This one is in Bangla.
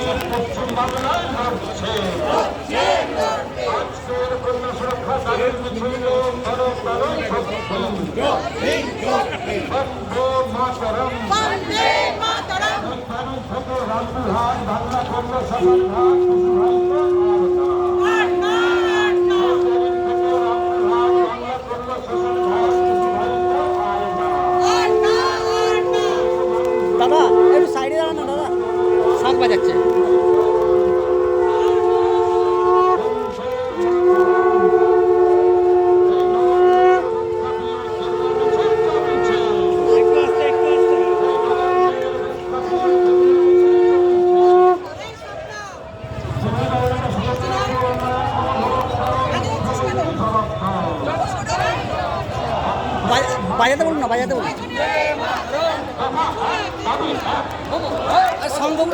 পশ্চিম বাংলায় লড়ছে। আজকের কন্যা সুরক্ষা তাদের মিছিল করো করো শক্তি। বন্দে মাতরম। রামপুরহাট বাংলা কন্যা সভাঘাট দাদা একটু সাইডে দাঁড়ান না দাদা, শাঁখ বাজাচ্ছে। বাজাতে বলুন না, বাজাতে বলুন। সম্ভব